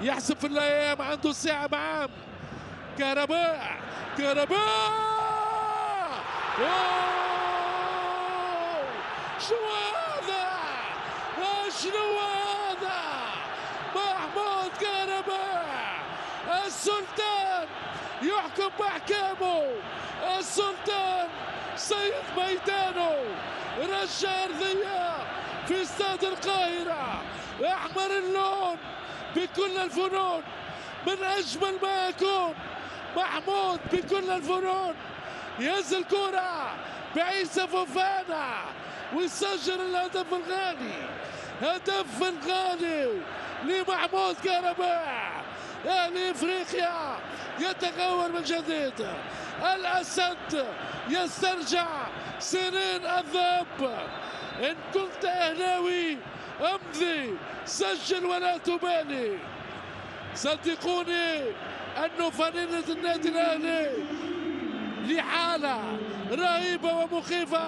يحسب في الايام، عنده الساعه معاه. كهرباء أوه! شنو هذا؟ شنو هذا؟ محمود كهرباء السلطان يحكم بأحكامه، السلطان سيد ميدانه، رجع أرضية في استاد القاهرة، أحمر اللون بكل الفنون، من أجمل ما يكون. محمود بكل الفنون ينزل كرة بعيسى فوفانا ويسجل الهدف الغالي، هدف الغالي لمحمود كهرباء. أهلي إفريقيا يتغول من جديد، الأسد يسترجع سنين الذهب. إن كنت أهلاوي أمضي، سجل ولا تبالي. صدقوني أنه فانلة النادي الأهلي لحالة رهيبة ومخيفة.